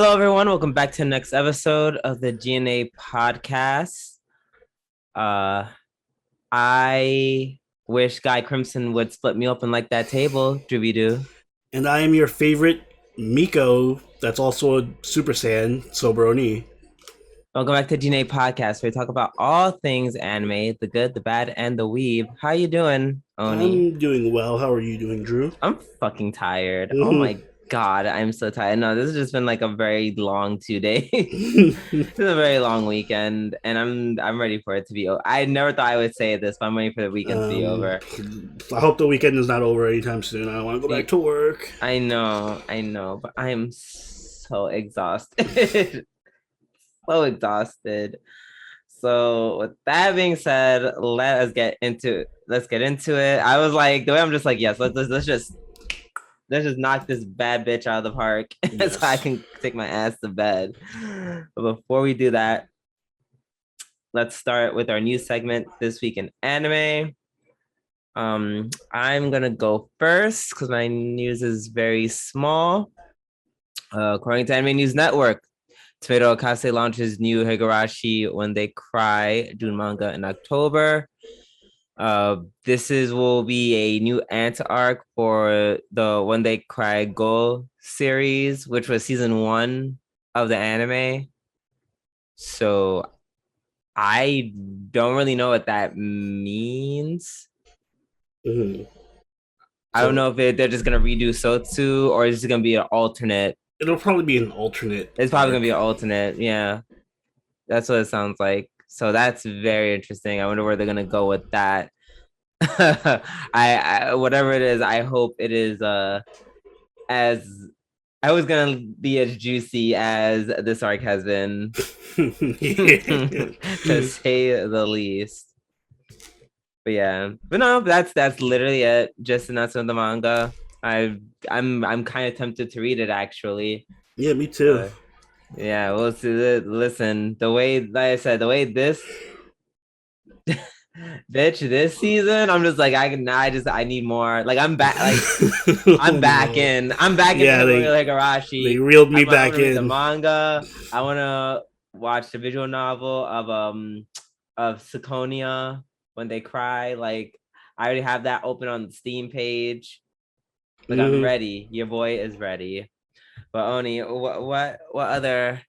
Hello, everyone. Welcome back to the next episode of the G&A podcast. I wish Guy Crimson would split me open like that table, Drooby Doo. And I am your favorite Miko, that's also a Super Saiyan, Soberoni. Welcome back to G&A podcast, where we talk about all things anime, the good, the bad, and the weeb. How you doing, Oni? I'm doing well. How are you doing, Drew? I'm fucking tired. Oh Mhm. my God, I'm so tired. No, this has just been like a very long 2 days. It's a very long weekend, and I'm ready for it to be over. I never thought I would say this, but I'm ready for the weekend to be over. I hope the weekend is not over anytime soon. I want to go back to work. I know, but I am so exhausted. So exhausted. So with that being said, let's get into it. I was like, the way I'm just like, yes, let's just knock this bad bitch out of the park Yes. so I can take my ass to bed. But before we do that, let's start with our new segment this week in anime. I'm gonna go first because my news is very small. According to Anime News Network, Tomato Akase launches new Higurashi When They Cry Dune manga in October. This will be a new anti arc for the When They Cry Go series, which was season 1 of the anime. So I don't really know what that means. Mm-hmm. I don't know if they're just gonna redo Sotsu or is it gonna be an alternate. It'll probably be an alternate. It's probably gonna be an alternate. Yeah, that's what it sounds like. So that's very interesting. I wonder where they're gonna go with that. I whatever it is, I hope it is as I was gonna be as juicy as this arc has been, to say the least. But yeah, but no, that's literally it. Just announcement of the manga. I'm kind of tempted to read it actually. Yeah, me too. Yeah, well, listen, the way, like I said, the way this bitch this season, I'm just like I need more. Like I'm back, like I'm back in. I'm back Yeah, into Higurashi. They reeled me I back wanna read the in. manga. I want to watch the visual novel of Siconia When They Cry. Like I already have that open on the Steam page. Like I'm ready. Your boy is ready. But Oni, what other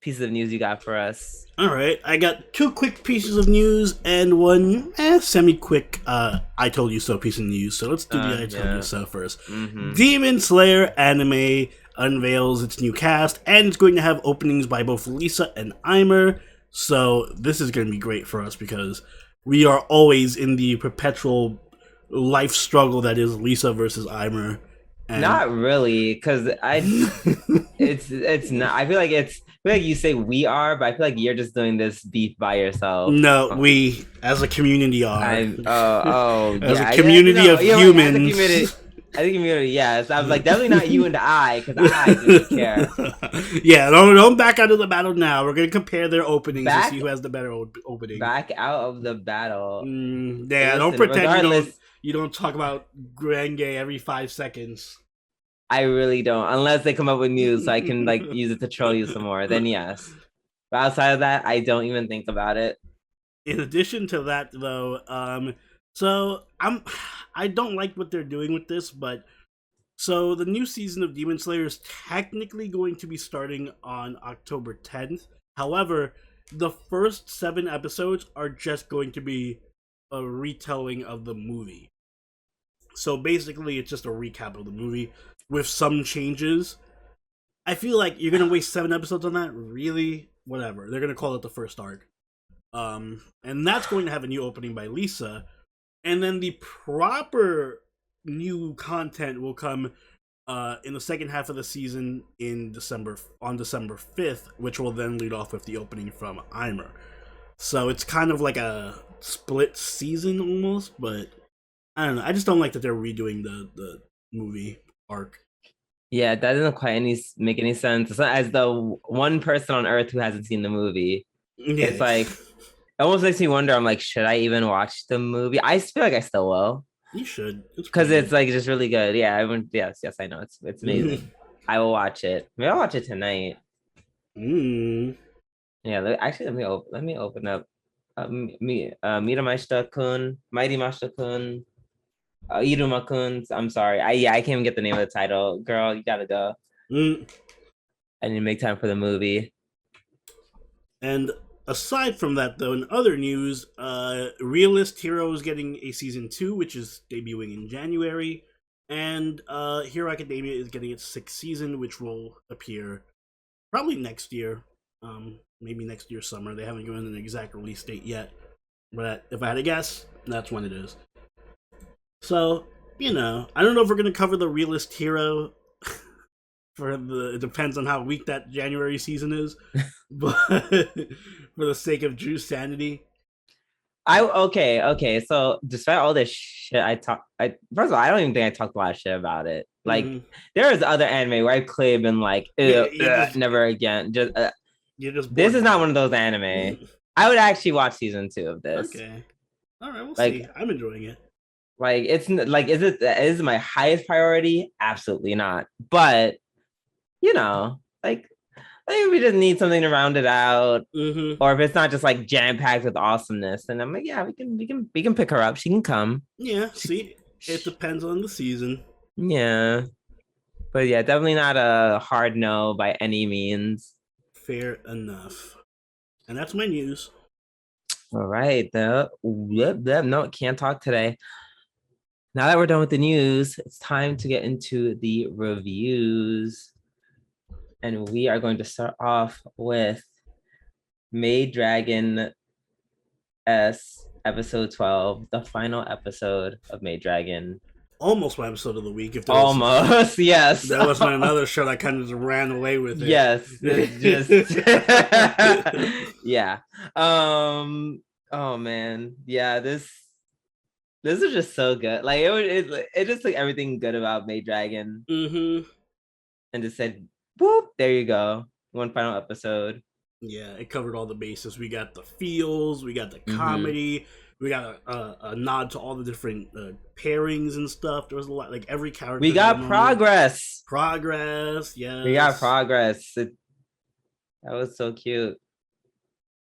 pieces of news you got for us? All right, I got 2 quick pieces of news and one semi-quick I told you so piece of news. So let's do the I told you so first. Mm-hmm. Demon Slayer anime unveils its new cast, and it's going to have openings by both Lisa and Aimer. So this is going to be great for us because we are always in the perpetual life struggle that is Lisa versus Aimer. Not really, because it's not. I feel like you say we are, but I feel like you're just doing this beef by yourself. No, we as a community are. As a community of humans. As a community, yes. I was like, definitely not you and I, because I didn't care. Yeah, don't back out of the battle now. We're gonna compare their openings to see who has the better opening. Back out of the battle. Yeah, don't pretend you don't talk about Grenge every 5 seconds. I really don't, unless they come up with news so I can like use it to troll you some more. Then yes, but outside of that, I don't even think about it. In addition to that, though, I don't like what they're doing with this, but so the new season of Demon Slayer is technically going to be starting on October 10th. However, the first 7 episodes are just going to be a retelling of the movie. So basically, it's just a recap of the movie with some changes. I feel like you're gonna waste 7 episodes on that. Really, whatever. They're gonna call it the first arc, and that's going to have a new opening by Lisa, and then the proper new content will come in the second half of the season on December 5th, which will then lead off with the opening from Aimer. So it's kind of like a split season almost, but I don't know. I just don't like that they're redoing the movie arc. Yeah, that doesn't quite make any sense. As the one person on Earth who hasn't seen the movie, yeah. It's like it almost makes me wonder. I'm like, should I even watch the movie? I feel like I still will. You should, because it's like just really good. Yeah, yes, I know it's amazing. I will watch it. Maybe I'll watch it tonight. Mm. Yeah, actually, let me open up. Mighty Mashita-kun, Iruma-kun. I'm sorry. I can't even get the name of the title. Girl, you gotta go. Mm. I need to make time for the movie. And aside from that, though, in other news, Realist Hero is getting a season 2, which is debuting in January, and Hero Academia is getting its 6th season, which will appear probably next year, maybe next year summer. They haven't given an exact release date yet, but if I had to guess, that's when it is. So, I don't know if we're gonna cover the Realist Hero it depends on how weak that January season is, but for the sake of Drew's sanity. Okay. So despite all this shit, I first of all, I don't even think I talked a lot of shit about it. Like there is other anime where I've clearly been like, never again. This is not one of those anime. I would actually watch season 2 of this. Okay, all right, we'll see. I'm enjoying it. Like it's like, is it my highest priority? Absolutely not. But like we just need something to round it out. Or if it's not just like jam packed with awesomeness, then I'm like, yeah, we can pick her up. She can come. Yeah, see, it depends on the season. Yeah, but yeah, definitely not a hard no by any means. Fair enough. And that's my news. All right, no, can't talk today. Now that we're done with the news, it's time to get into the reviews. And we are going to start off with Maidragon S episode 12, the final episode of Maidragon. Almost my episode of the week. If almost, yes. That wasn't another show that kind of just ran away with it. Yes, yeah. Oh man, yeah. This is just so good. Like it just took everything good about Maidragon, and just said, "Whoop, there you go, one final episode." Yeah, it covered all the bases. We got the feels, we got the comedy, we got a nod to all the different pairings and stuff. There was a lot, like every character. We got progress. Progress, yes. We got progress. That was so cute.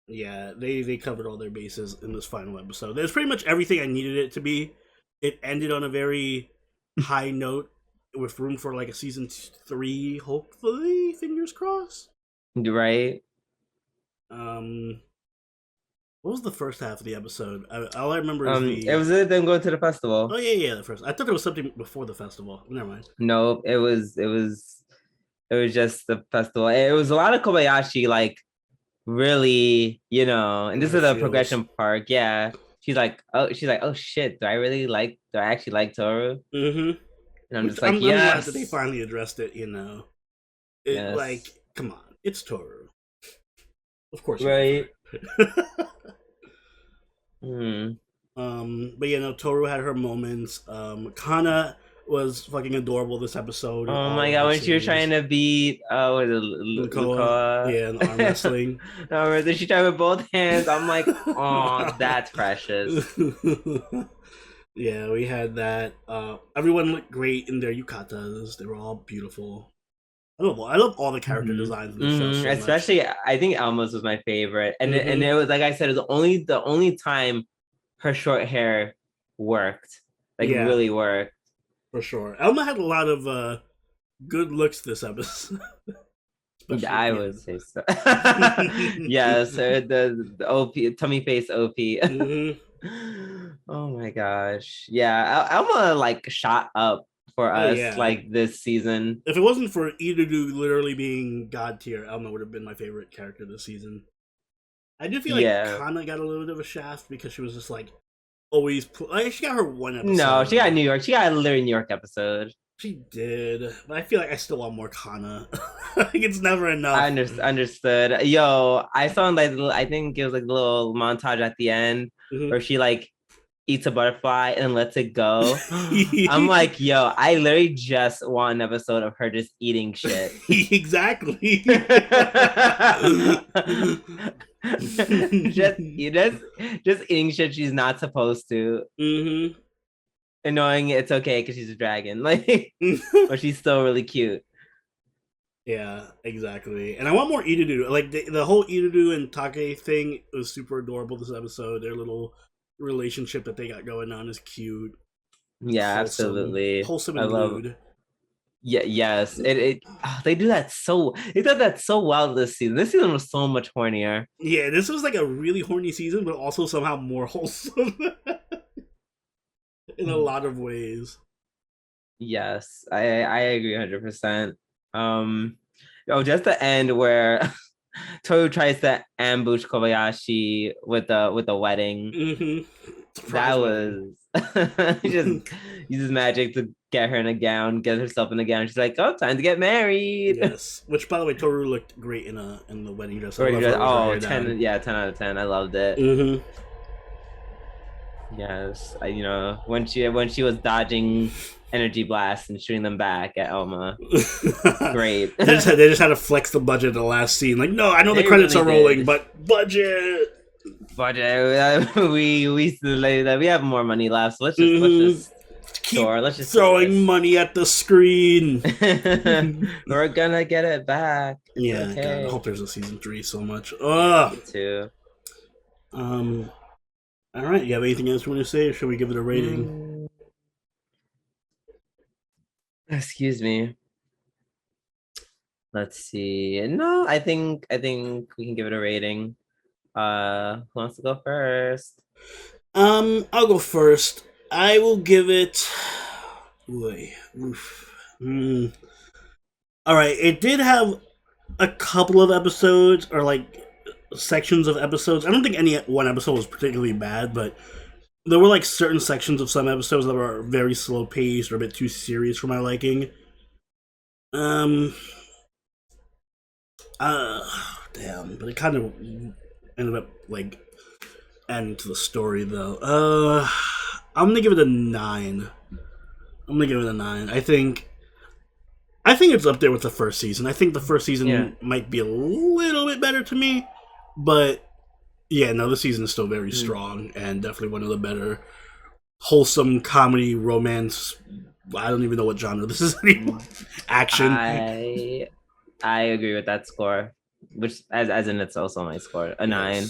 Yeah, they covered all their bases in this final episode. There's pretty much everything I needed it to be. It ended on a very high note with room for like a season 3, hopefully, fingers crossed. Right. What was the first half of the episode? All I remember is it was them going to the festival. Oh yeah, the first. I thought there was something before the festival. Never mind. No, it was just the festival. It was a lot of Kobayashi, like really, and this is the progression part. Yeah, she's like, oh shit, do I actually like Toru? And I'm just like, yes. I'm glad that they finally addressed it. Yes. Like, come on, it's Toru. Of course, right. But Toru had her moments. Kana was fucking adorable this episode. Oh my god, when she was trying to beat Lukoa. Yeah, in arm wrestling. No, she tried with both hands. I'm like, oh, that's precious. Yeah, we had that. Everyone looked great in their yukatas. They were all beautiful. I love all the character designs in the show. So especially, I think Elma's was my favorite, and it was, like I said, it was the only time her short hair worked, really worked. For sure, Elma had a lot of good looks this episode. I would say so. Yes, the OP tummy face OP. Oh my gosh, yeah, Elma shot up for us this season. If it wasn't for Irudu literally being god tier, Elma would have been my favorite character this season. I do feel like Kana got a little bit of a shaft because she was just always. She got her one episode. No, she got New York. She got a literally New York episode. She did, but I feel like I still want more Kana. It's never enough. I understood. Yo, I saw I think it was a little montage at the end where she eats a butterfly and lets it go. I'm like, yo, I literally just want an episode of her just eating shit. Exactly. just eating shit she's not supposed to. And knowing it's okay because she's a dragon, but she's still really cute. Yeah, exactly. And I want more Irudu. Like the whole Irudu and Take thing was super adorable this episode. Their little relationship that they got going on is cute, Yeah, absolutely. wholesome I and love. lewd. Yeah, yes. They do that so. They did that so well this season. This season was so much hornier. Yeah, this was like a really horny season, but also somehow more wholesome in a lot of ways. Yes, I agree 100%. Oh, just the end where Toru tries to ambush Kobayashi with the wedding. That was just uses magic to get her in a gown, get herself in a gown. She's like, "Oh, time to get married." Yes, which by the way, Toru looked great in the wedding dress. Oh, 10, yeah, 10 out of 10. I loved it. Mm-hmm. Yes, when she was dodging energy blasts and shooting them back at Elma. Great. they just had to flex the budget at the last scene. Like, no, I know the credits really are rolling, but budget. We have more money left. So let's just keep throwing money at the screen. We're gonna get it back. Yeah, okay. God, I hope there's a season 3 so much. Ugh. Me too. All right, you have anything else you want to say, or should we give it a rating? Excuse me. Let's see. No, I think we can give it a rating. Who wants to go first? I'll go first. I will give it. All right, it did have a couple of episodes, or like sections of episodes. I don't think any one episode was particularly bad, but there were like certain sections of some episodes that were very slow paced or a bit too serious for my liking. Damn, but it kind of ended up like adding to the story though. I'm gonna give it a 9. I think it's up there with the first season. I think the first season might be a little bit better to me, but yeah, no, the season is still very strong and definitely one of the better wholesome comedy romance. I don't even know what genre this is anymore. Action. I agree with that score, which as in it's also my score, a 9.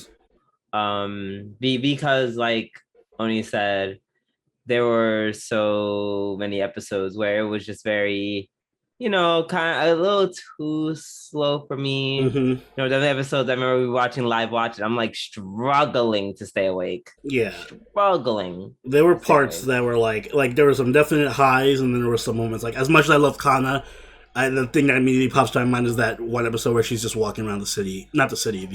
Because like Oni said, there were so many episodes where it was just very, kind of a little too slow for me. The episodes I remember we were watching live watch, I'm like struggling to stay awake. Yeah. Struggling. There were parts that were like there were some definite highs, and then there were some moments like, as much as I love Kana, the thing that immediately pops to my mind is that one episode where she's just walking around the city, not the city,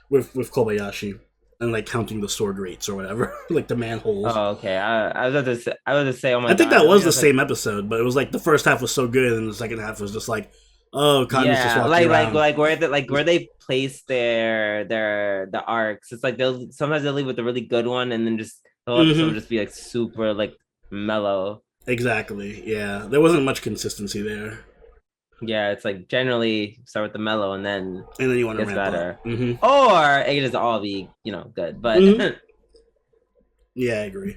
with Kobayashi, and like counting the sword rates or whatever, like the manholes. Oh, okay. I was about to say, oh my God. I think that was the same episode, but it was like the first half was so good, and the second half was just like, oh, Kanye's just walking around. where they place the arcs. It's like sometimes they'll leave with a really good one, and then just the whole episode will just be like super like mellow. Exactly. Yeah, there wasn't much consistency there. Yeah, it's like generally start with the mellow and then you want to ramp better. Up. Or it just all be good, but yeah, I agree.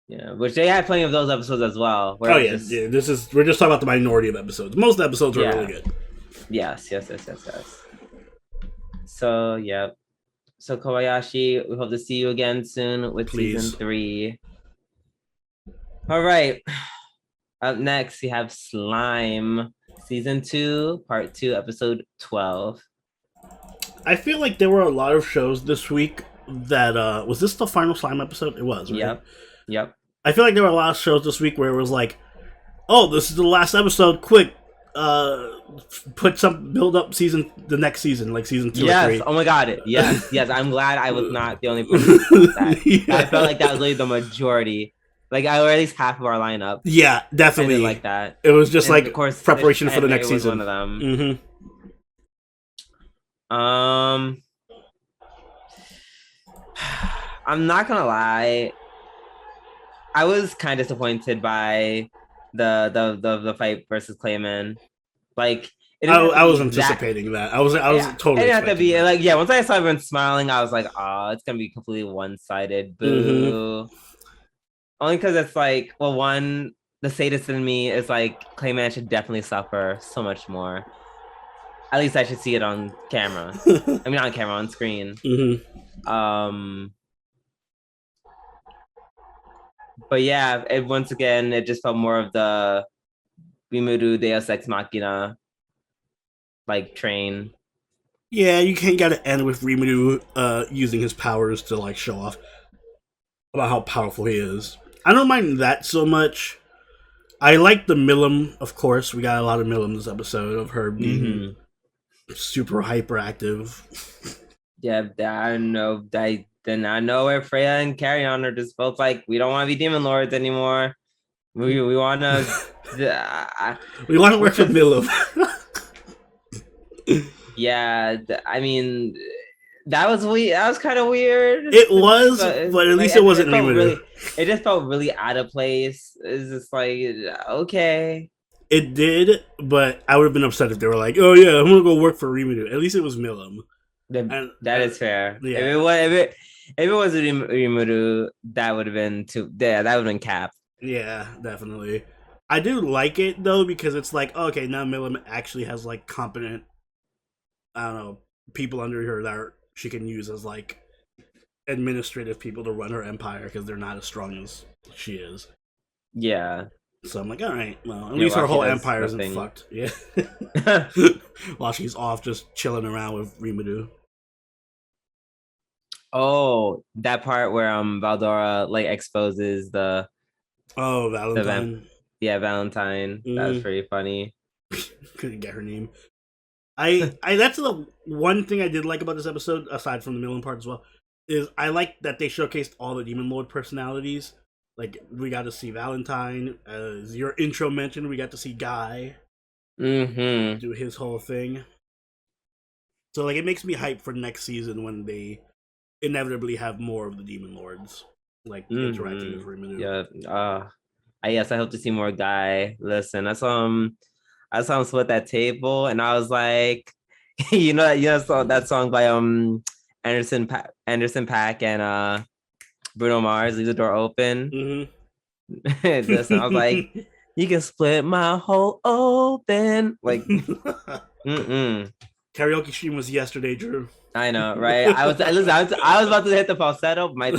Yeah, which they had plenty of those episodes as well. We're just talking about the minority of episodes. Most episodes are really good. Yes. So yeah, so Kobayashi, we hope to see you again soon with season 3. All right, up next we have Slime. Season 2, Part 2, Episode 12. I feel like there were a lot of shows this week that was this the final Slime episode? It was, right? Yep. I feel like there were a lot of shows this week where it was like, oh, this is the last episode, quick, build up the next season, like season 2 or 3. Oh my God, yes, I'm glad I was not the only person who did that. I felt like that was really the majority. Like, or at least half of our lineup. Yeah, definitely. Like that. It was just like, of course, preparation for the next season. One of them. I'm not gonna lie. I was kind of disappointed by the fight versus Clayman. Like, I was anticipating that. I was totally. It didn't have to be like, once I saw everyone smiling, I was like, oh, it's gonna be completely one-sided. Boo. Only because it's like, well, one, the sadist in me is like Clayman should definitely suffer so much more. At least I should see it on camera. I mean, on camera, on screen. But yeah, once again, it just felt more of the Rimuru Deus Ex Machina like train. Yeah, you can't gotta end with Rimuru using his powers to like show off about how powerful he is. I don't mind that so much. I like the Milim, of course. We got a lot of Milim this episode of her being super hyperactive. Yeah, I know. I did not know where Freya and Carrion are just both like, we don't want to be demon lords anymore. We want to. We want to work for Milim. Yeah, I mean, that was weird. That was kind of weird. It was, but at least it wasn't Rimuru. It just felt really out of place. It's just like, okay. It did, but I would have been upset if they were like, "Oh yeah, I'm gonna go work for Rimuru." At least it was Milim. That is fair. Yeah. If it was Rimuru, that would have been too. Yeah, that would have been Cap. Yeah, definitely. I do like it though because it's like, okay, now Milim actually has like competent, I don't know, people under her that she can use as like administrative people to run her empire because they're not as strong as she is. Yeah. So I'm like, all right, well, at least her whole empire isn't fucked. Yeah. While she's off just chilling around with Rimuru. Oh, that part where Valdora like exposes the Valentine. Valentine. That was pretty funny. Couldn't get her name. I that's the one thing I did like about this episode, aside from the Milim part as well, is I like that they showcased all the Demon Lord personalities. Like, we got to see Valentine. As your intro mentioned, we got to see Guy do his whole thing. So, like, it makes me hyped for next season when they inevitably have more of the Demon Lords, like, interacting with Rimuru. Yeah. Yes, I hope to see more Guy. Listen, I saw him split that table, and I was like, that song by Anderson .Paak and Bruno Mars, Leave the Door Open. Listen, I was like, you can split my hole open. Like, Karaoke stream was yesterday, Drew. I know, right? I was about to hit the falsetto. I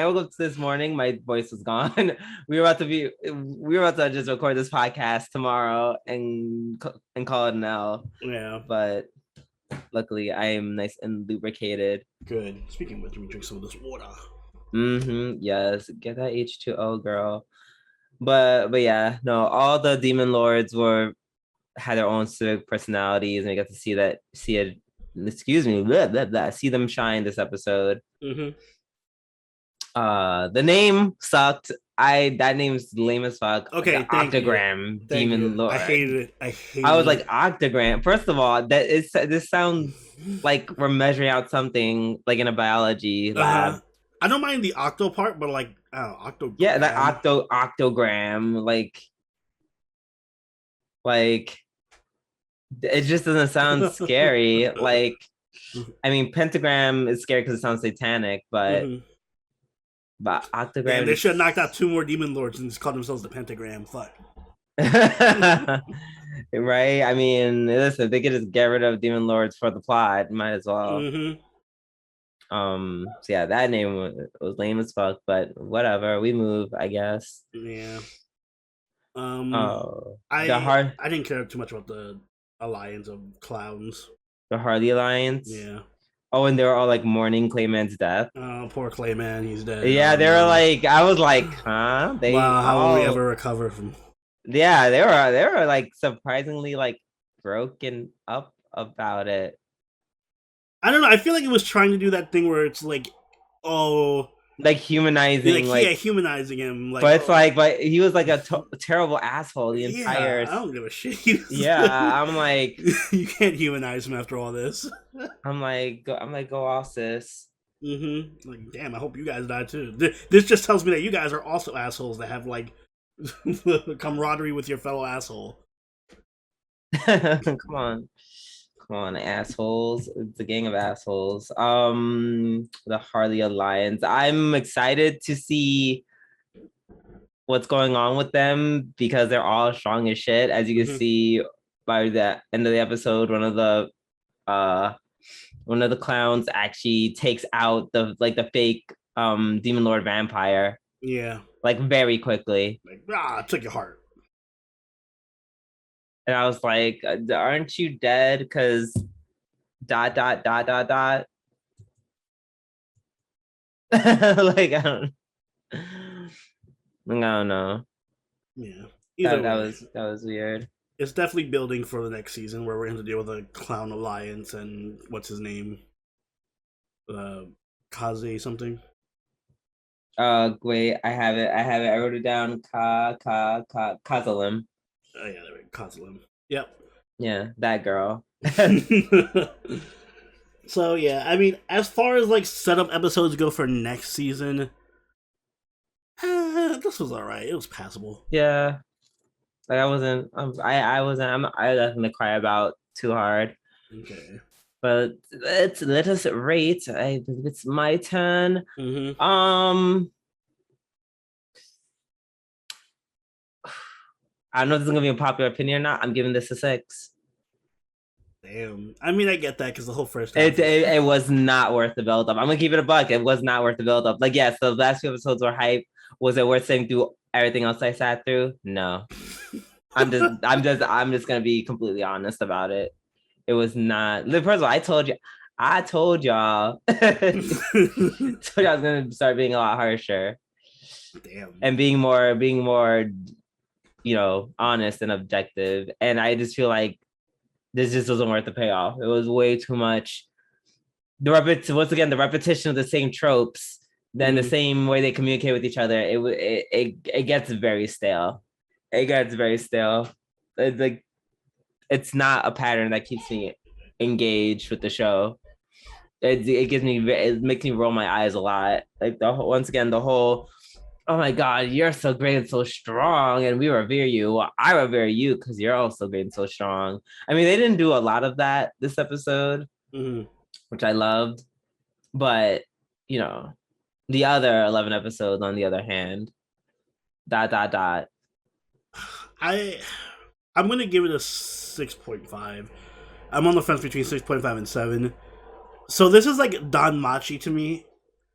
woke up this morning, my voice was gone. We were about to just record this podcast tomorrow and call it an L. Yeah. But luckily I am nice and lubricated. Good. Speaking of which, let me drink some of this water. Yes. Get that H2O, girl. But yeah, no, all the demon lords had their own civic personalities, and we got to see them shine this episode. The name sucked. That name's lame as fuck. Okay, like Octogram Demon Lord. I hated it. I was like, Octogram. First of all, this sounds like we're measuring out something like in a biology lab. I don't mind the octo part, but like, octogram. Yeah, that octogram, like it just doesn't sound scary. Like, I mean, pentagram is scary because it sounds satanic, but octogram. Man, they should have knocked out 2 more demon lords and just called themselves the pentagram. Fuck. Right? I mean, listen, if they could just get rid of demon lords for the plot, might as well. So yeah, that name was lame as fuck, but whatever. We move, I guess. Yeah. I didn't care too much about the alliance of clowns. The Harley Alliance. Yeah. Oh, and they were all like mourning Clayman's death. Oh, poor Clayman, he's dead. Yeah, they were like, I was like, huh? How will we ever recover from? Yeah, they were like surprisingly like broken up about it. I don't know. I feel like it was trying to do that thing where it's like, like humanizing, humanizing him. Like, but it's but he was like a terrible asshole the entire. I don't give a shit. I'm like, you can't humanize him after all this. I'm like, go off, sis. Like, damn. I hope you guys die too. This just tells me that you guys are also assholes that have like camaraderie with your fellow asshole. Come on, assholes. It's a gang of assholes. The Harley Alliance. I'm excited to see what's going on with them because they're all strong as shit. As you can see by the end of the episode, one of the clowns actually takes out the fake demon lord vampire. Yeah. Like very quickly. Like, it took your heart. And I was like, aren't you dead? Because ... like, I don't know. Yeah. That was weird. It's definitely building for the next season where we're going to deal with a clown alliance and what's his name? Kaze something. Wait, I have it. I wrote it down. Kazalim. Oh yeah, there we go. Kazalim. Yep. Yeah, that girl. So yeah, I mean, as far as like setup episodes go for next season, this was alright. It was passable. Yeah, like I wasn't gonna cry about too hard. Okay, but let us rate. It's my turn. Mm-hmm. I don't know if this is gonna be a popular opinion or not. I'm giving this a 6. Damn. I mean, I get that because the whole first half it was not worth the build up. I'm gonna keep it a buck. It was not worth the build up. Like, yes, the last few episodes were hype. Was it worth sitting through everything else I sat through? No. I'm just gonna be completely honest about it. It was not. First of all, I told y'all. I told y'all I was gonna start being a lot harsher. Damn. And being more, honest and objective. And I just feel like this just wasn't worth the payoff. It was way too much. Once again, the repetition of the same tropes, then the same way they communicate with each other, it gets very stale. It gets very stale. It's not a pattern that keeps me engaged with the show. It makes me roll my eyes a lot. Like once again, the whole, oh my God, you're so great and so strong, and we revere you. Well, I revere you because you're also great and so strong. I mean, they didn't do a lot of that this episode, which I loved. But, the other 11 episodes, on the other hand, ... I'm going to give it a 6.5. I'm on the fence between 6.5 and 7. So this is like Don Machi to me.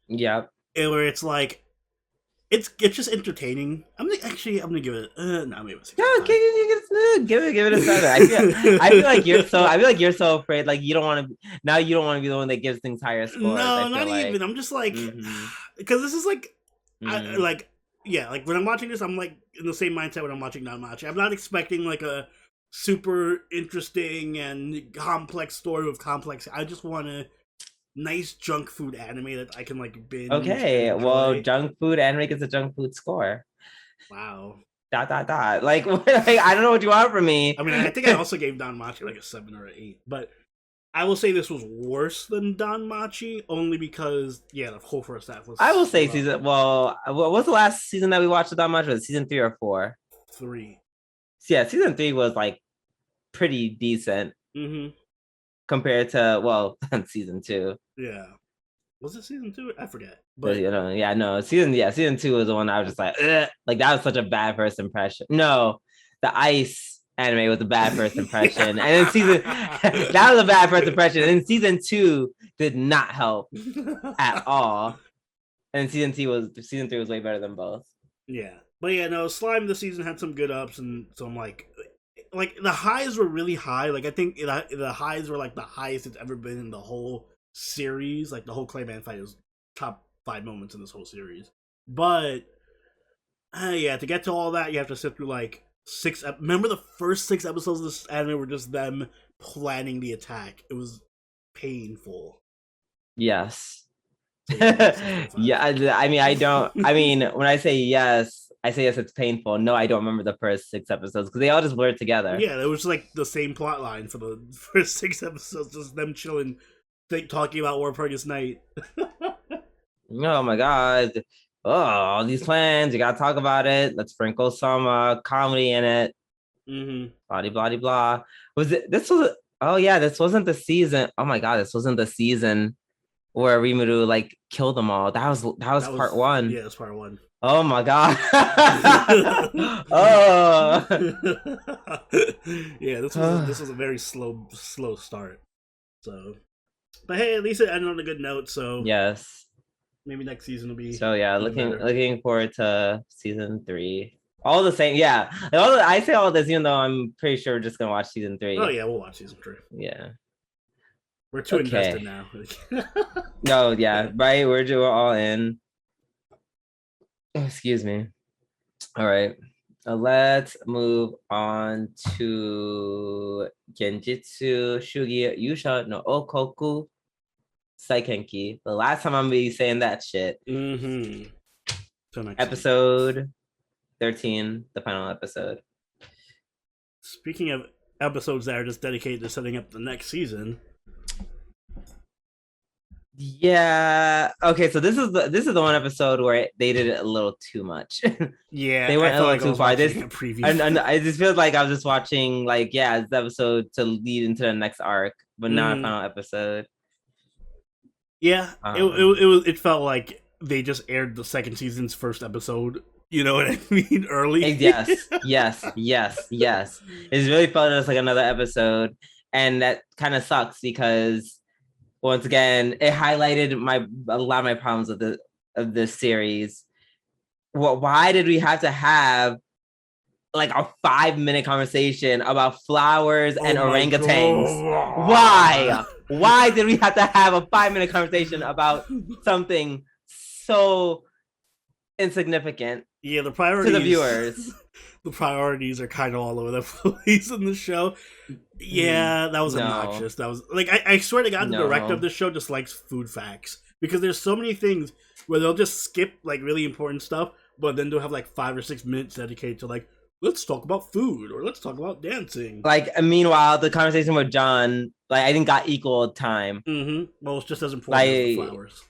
Yep. Where it's like, it's just entertaining. I'm gonna give it. No, I'm gonna give it 6. No, give it a 7. I feel like you're so afraid. Like you don't want to. Now you don't want to be the one that gives things higher scores. No, not even. I'm just like, because this is like, like when I'm watching this, I'm like in the same mindset when I'm watching Don Machi. I'm not expecting like a super interesting and complex story with complex. I just want a nice junk food anime that I can like binge. Okay, well, junk food anime gets a junk food score. Wow. ... Like, I don't know what you want from me. I mean, I think I also gave Don Machi like a 7 or an 8, but I will say this was worse than Don Machi only because the whole first half was. I will say season. Well, what was the last season that we watched of Don Machi? Was it season 3 or 4? 3. Yeah, season 3 was like pretty decent. Compared to season 2. Yeah. Was it season 2? I forget. But season 2 was the one I was just like, ugh. Like that was such a bad first impression. No, the ice anime was a bad first impression. And then that was a bad first impression. And then season 2 did not help at all. And season 3 was way better than both. Yeah. But Slime this season had some good ups and some like the highs were really high. Like I think the highs were like the highest it's ever been in the whole series. Like the whole Clayman fight is top 5 moments in this whole series. But to get to all that, you have to sit through like 6. Remember the first 6 episodes of this anime were just them planning the attack. It was painful. Yes. Yeah. I mean, when I say yes, it's painful. No, I don't remember the first 6 episodes because they all just blurred together. Yeah, it was like the same plot line for the first 6 episodes, just them chilling, talking about Warpurgis Night. Oh my God. Oh, all these plans, you gotta talk about it. Let's sprinkle some comedy in it. Blah, blah, blah. This wasn't the season. Oh my God, this wasn't the season where Rimuru like killed them all. That was part one. Yeah, that's part one. Oh my god. Oh. Yeah, this was a very slow start. So, but hey, at least it ended on a good note. So yes, maybe next season will be. so yeah, looking forward to season 3. All the same, yeah. I say all this even though I'm pretty sure we're just gonna watch season 3. Oh yeah, we'll watch season 3. Yeah, we're too invested now. No, yeah, right. We're all in. Excuse me. All right. Let's move on to Genjitsu Shugi Yuusha no Okoku Saikenki. The last time I'm gonna be saying that shit. Mm-hmm. Episode 13, the final episode. Speaking of episodes that are just dedicated to setting up the next season. Yeah. Okay. So this is the one episode where they did it a little too much. Yeah, they went a little too far. This and I just feel like I was just watching like this episode to lead into the next arc, but not a final episode. Yeah, it felt like they just aired the second season's first episode. You know what I mean? Early. Yes. It's really felt just like another episode, and that kind of sucks because once again it highlighted a lot of my problems of this series. Why did we have to have like a 5-minute conversation about flowers and orangutans? Why did we have to have a 5-minute conversation about something so insignificant? Yeah, the priorities to the viewers. The priorities are kind of all over the place in the show. Yeah, that was obnoxious. That was like I swear to God, the director of this show just likes food facts because there's so many things where they'll just skip like really important stuff, but then they'll have like 5 or 6 minutes dedicated to like, let's talk about food or let's talk about dancing. Like, meanwhile, the conversation with John, like, I think got equal time. Mm-hmm. Well, it's just as important as the flowers.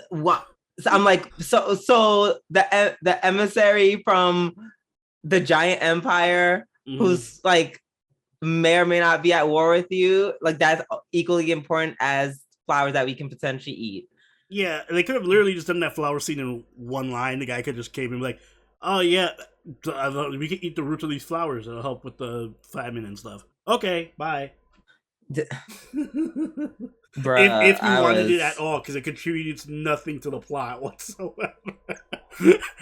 What? So I'm like, so the emissary from the giant empire, who's like may or may not be at war with you, like that's equally important as flowers that we can potentially eat. Yeah, they could have literally just done that flower scene in one line. The guy could just came and be like, "Oh yeah, we can eat the roots of these flowers. It'll help with the famine and stuff." Okay, bye. Bruh, if you wanted it at all, because it contributes nothing to the plot whatsoever.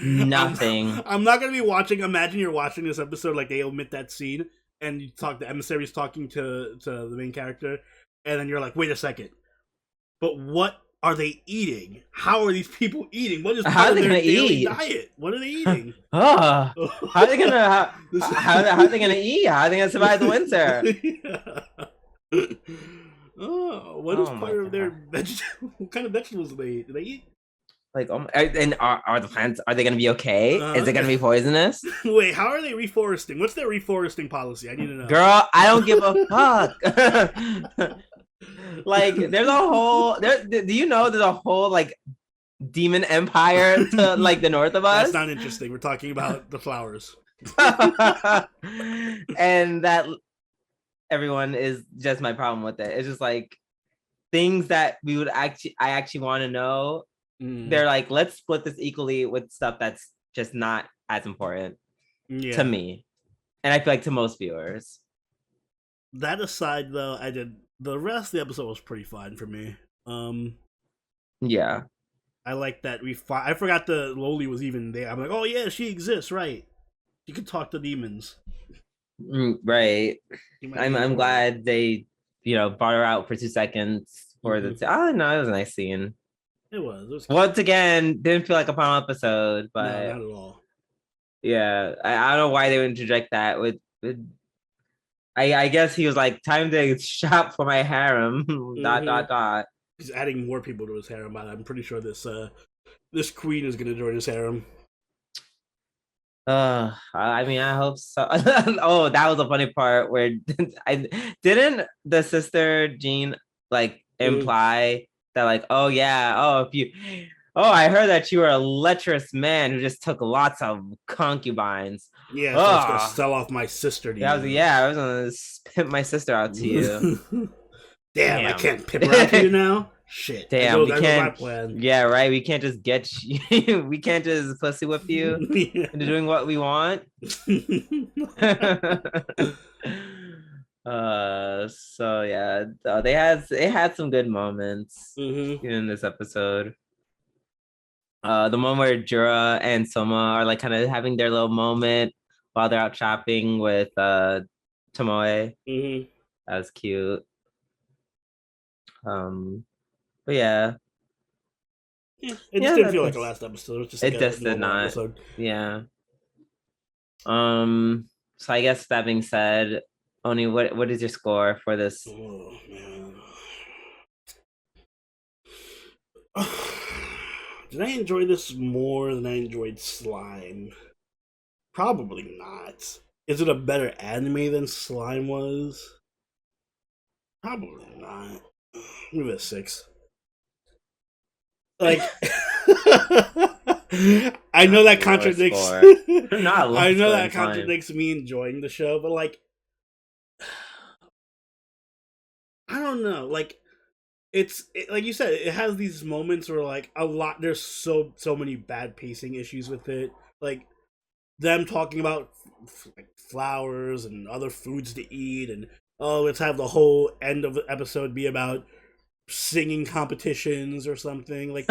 Nothing. I'm not gonna be watching. Imagine you're watching this episode, like they omit that scene, and you talk. The emissary's talking to the main character, and then you're like, "Wait a second, but what are they eating? How are these people eating? What is part of their daily diet? What are they eating? How are they gonna how are they gonna eat? How are they gonna survive the winter?" Oh, what is part of their vegetables? What kind of vegetables do they eat? Like, and are the plants? Are they going to be okay? Is it going to be poisonous? Wait, how are they reforesting? What's their reforesting policy? I need to know. Girl, I don't give a fuck. Like, there's a whole. Do you know there's a whole like demon empire to like the north of us? That's not interesting. We're talking about the flowers, and that. Everyone is just my problem with it. It's just like things that I actually want to know. They're like, let's split this equally with stuff that's just not as important to me, and I feel like to most viewers. That aside, though, the rest of the episode was pretty fun for me. Yeah, I like that I forgot the Loli was even there. I'm like, oh yeah, she exists, right? You can talk to demons. Right. I'm glad they brought her out for 2 seconds for the oh no, it was a nice scene. It was once again didn't feel like a final episode, but no, not at all. Yeah, I don't know why they would interject that with I guess he was like, time to shop for my harem. ... He's adding more people to his harem, but I'm pretty sure this queen is gonna join his harem. I mean, I hope so. Oh, that was a funny part where didn't the sister Jean like imply that like, oh yeah, I heard that you were a lecherous man who just took lots of concubines. Yeah, so I was gonna sell off my sister to you. I was gonna pimp my sister out to you. Damn, I can't pimp her out to you now. Shit. Damn, we There goes my can't. plan. Yeah, right. We can't just get you. We can't just pussy whip you into doing what we want. So yeah, it had some good moments in this episode. The one where Jura and Soma are like kind of having their little moment while they're out shopping with Tomoe. That was cute. But yeah. It just didn't feel like a last episode. It was just like a normal episode. Yeah. So I guess that being said, Oni, what is your score for this? Oh man. Did I enjoy this more than I enjoyed Slime? Probably not. Is it a better anime than Slime was? Probably not. Give it a 6. Like, I know that contradicts. I know that contradicts me enjoying the show, but like, I don't know. Like, like you said, it has these moments where like a lot. There's so many bad pacing issues with it. Like them talking about like flowers and other foods to eat, and let's have the whole end of the episode be about singing competitions or something. Like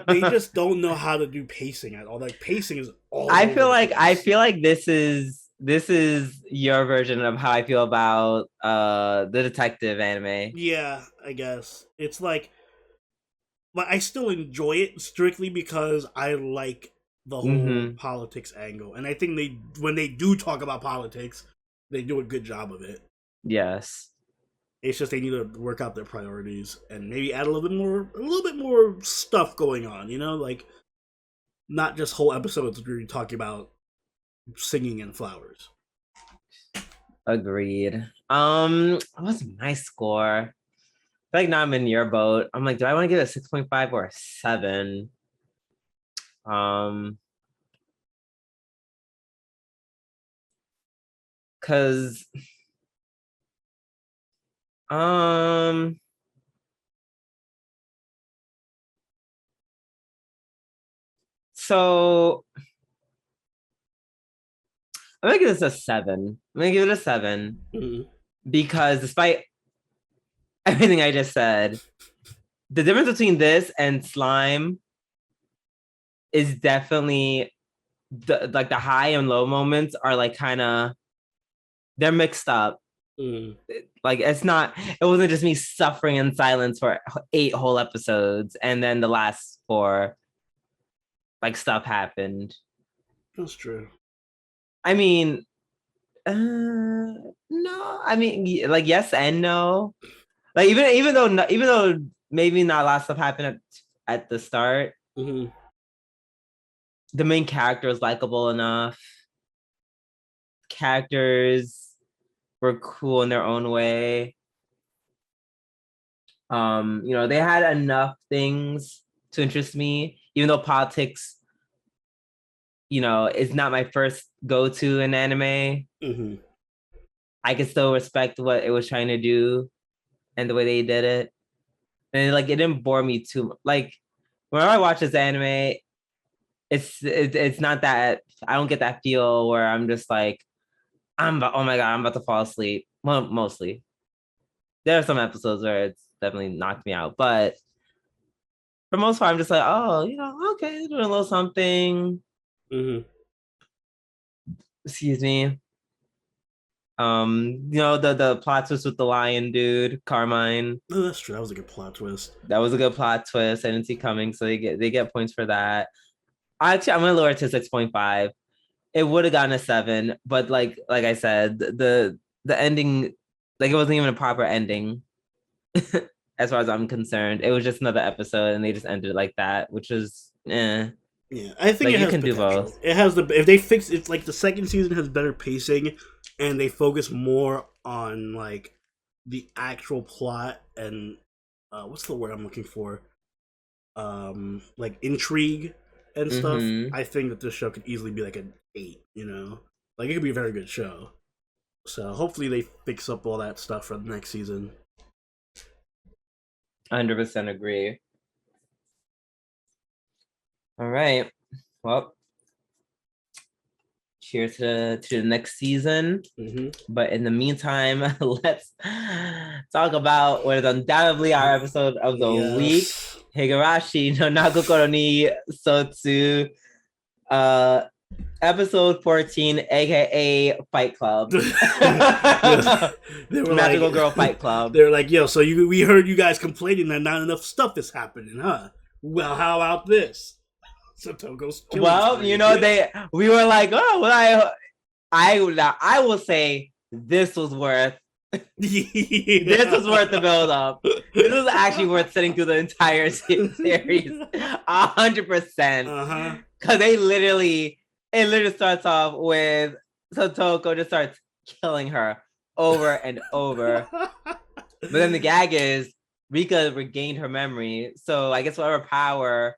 they just don't know how to do pacing at all. Like pacing is all I feel like this is your version of how I feel about the detective anime. Yeah, I guess it's like, but I still enjoy it strictly because I like the whole politics angle, and I think when they do talk about politics, they do a good job of it. Yes. It's just they need to work out their priorities and maybe add a little bit more stuff going on, you know, like not just whole episodes where you're talking about singing and flowers. Agreed. What's my score? I feel like now I'm in your boat. I'm like, do I want to give it a 6.5 or a 7? Cause so I'm gonna give this a 7. I'm gonna give it a 7 because despite everything I just said, the difference between this and Slime is definitely the high and low moments are like kind of they're mixed up. Like it wasn't just me suffering in silence for 8 whole episodes and then the last 4 like stuff happened. That's true. I mean, no. I mean, like yes and no. Like even though maybe not a lot of stuff happened at the start, the main character is likable enough. Characters were cool in their own way. They had enough things to interest me, even though politics, is not my first go-to in anime. I can still respect what it was trying to do and the way they did it. And like it didn't bore me too much. Like whenever I watch this anime, it's not that I don't get that feel where I'm just like, oh my god, I'm about to fall asleep. Well, mostly. There are some episodes where it's definitely knocked me out, but for the most part, I'm just like, oh, okay, doing a little something. Excuse me. The plot twist with the lion dude, Carmine. Oh, that's true. That was a good plot twist. That was a good plot twist. I didn't see coming, so they get points for that. Actually, I'm gonna lower it to 6.5. It would have gotten a 7, but like I said, the ending, like it wasn't even a proper ending, as far as I'm concerned. It was just another episode, and they just ended it like that, which is Yeah, I think like, you can potential. Do both. It has if they fix it's like the second season has better pacing, and they focus more on like the actual plot and what's the word I'm looking for? Like intrigue and stuff. I think that this show could easily be like an 8. Like it could be a very good show. So hopefully they fix up all that stuff for the next season. 100% agree. All right. Well, cheers to the next season. But in the meantime, let's talk about what is undoubtedly our episode of the week. Higurashi no Nagokoro ni Sotsu. Episode 14, aka Fight Club. They were Magical Girl Fight Club. They were like, yo, so we heard you guys complaining that not enough stuff is happening, huh? Well, how about this? Sotoko's well, you know, we were like, oh, well, I will say this was worth this was worth the build up. This was actually worth sitting through the entire series 100%. Because it literally starts off with Sotoko just starts killing her over and over. But then the gag is Rika regained her memory. So I guess whatever power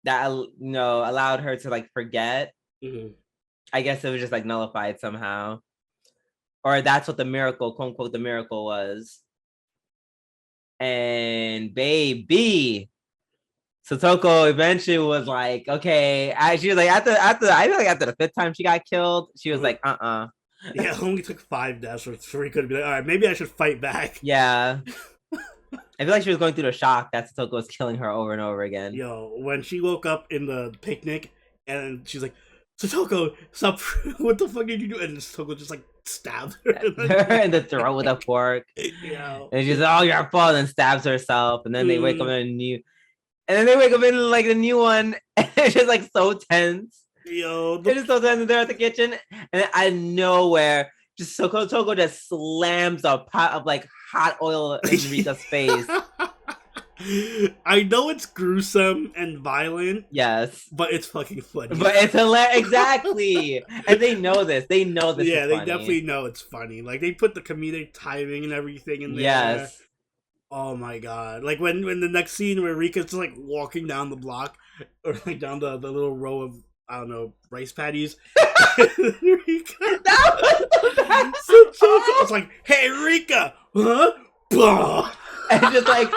that allowed her to like forget, I guess it was just like nullified somehow. Or that's what the miracle, quote unquote, the miracle was. And baby, Sotoko eventually was like, okay. She was like, after I feel like after the 5th time she got killed, she was like, Yeah, it only took 5 deaths for Rika to be like, all right, maybe I should fight back. Yeah. I feel like she was going through the shock that Sotoko was killing her over and over again. Yo, when she woke up in the picnic and she's like, Sotoko, stop! What the fuck did you do? And Sotoko just like stabbed her in the throat with a fork. Yeah. And she's like, oh, your fault, and stabs herself. And then they wake up in a new, and then they wake up in like the new one, and it's just like so tense. Yo, it's just so tense. And they're at the kitchen, and out of nowhere, just Sotoko just slams a pot of like hot oil in Rika's face. I know it's gruesome and violent. Yes. But it's fucking funny. But it's hilarious. Exactly. And they know this. They know this. Yeah, they definitely know it's funny. Like they put the comedic timing and everything in there. Yes. Oh my god. Like when the next scene where Rika's just like walking down the block or like down the little row of, I don't know, rice patties. Rika. It's like, hey Rika, huh? Blah. And just like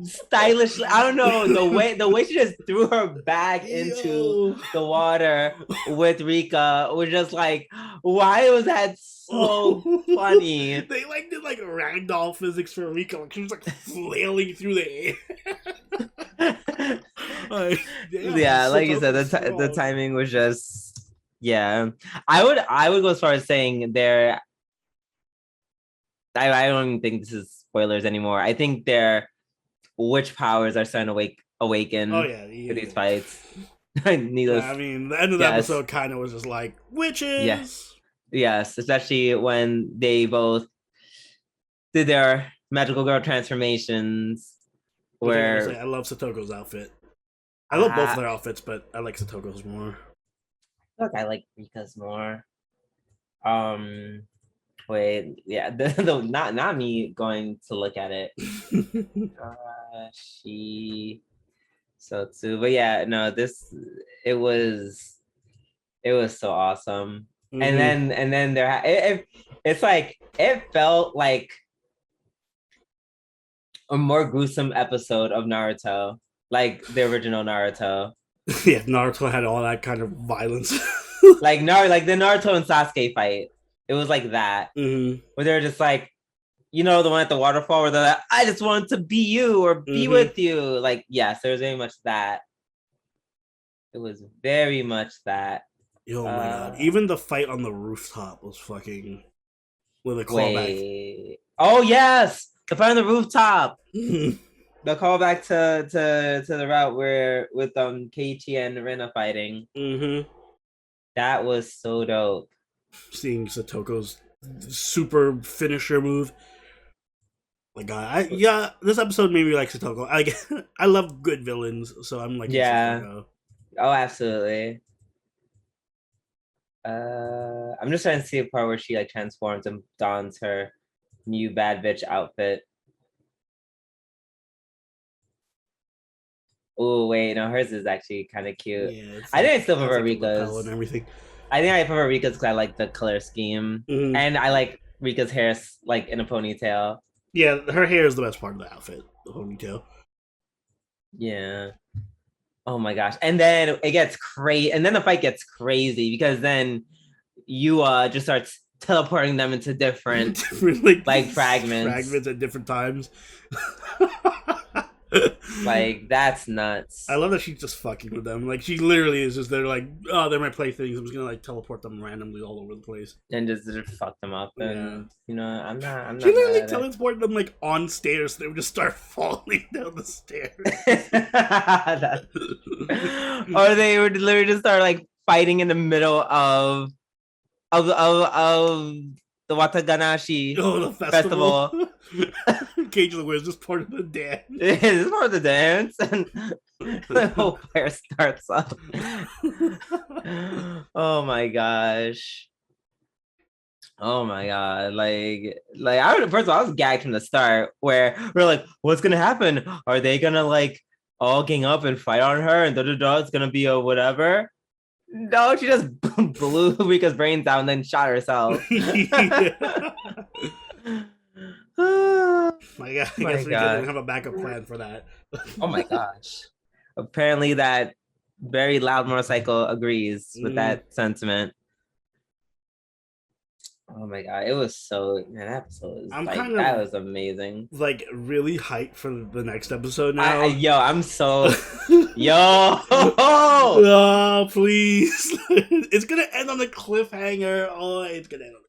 stylishly, I don't know, the way she just threw her bag into the water with Rika was just like, why was that so funny? They like did like ragdoll physics for Rika, like she was like flailing through the air. Yeah, like you said, the timing was just, yeah. I would go as far as saying I don't even think this is spoilers anymore. I think their witch powers are starting to awaken to these fights. Needless. I mean, the end of the episode kind of was just like witches. Yes, especially when they both did their magical girl transformations. Where I love Sotoko's outfit. I love both of their outfits, but I like Sotoko's more. I like Rika's more. Wait, yeah, not me going to look at it. Sotsu, but yeah, no, it was so awesome. And then it's like it felt like a more gruesome episode of Naruto, like the original Naruto. Yeah, Naruto had all that kind of violence. like the Naruto and Sasuke fight. It was like that, where they were just like, you know, the one at the waterfall where they're like, I just want to be you or be with you. Like, yes, there was very much that. It was very much that. Oh my god. Even the fight on the rooftop was fucking with a callback. Wait. Oh, yes! The fight on the rooftop! The callback to the route where with Keiichi and Rena fighting. That was so dope. Seeing Sotoko's super finisher move. My god, this episode made me like Sotoko. I love good villains, so I'm like, Sotoko. Oh, absolutely. I'm just trying to see a part where she like transforms and dons her new bad bitch outfit. Oh wait, no, hers is actually kind of cute. Yeah, I think I still prefer Rika's and everything. I think I prefer Rika's because I like the color scheme, and I like Rika's hair like in a ponytail. Yeah, her hair is the best part of the outfit. The ponytail. Yeah. Oh my gosh. And then it gets crazy. And then the fight gets crazy because then you just starts teleporting them into different like fragments. At different times. Like that's nuts. I love that she's just fucking with them. Like she literally is just there, like, oh, they're my playthings. I'm just gonna like teleport them randomly all over the place And just fuck them up. And I'm she not literally mad at it. teleported them like on stairs. So they would just start falling down the stairs. Or they would literally just start like fighting in the middle of the Wataganashi the festival. Cage of the Wiz is part of the dance. This is part of the dance, and the whole fire starts up. Oh my gosh. Oh my god. First of all, I was gagged from the start where we're like, what's gonna happen? Are they gonna like all gang up and fight on her and it's gonna be a whatever? No, she just blew Rika's brains out and then shot herself. I guess we didn't have a backup plan for that. Oh my gosh. Apparently that very loud motorcycle agrees with that sentiment. Oh my god, it was that episode was that was amazing. Like really hyped for the next episode now. I'm so oh please. It's gonna end on a cliffhanger. Oh, it's gonna end on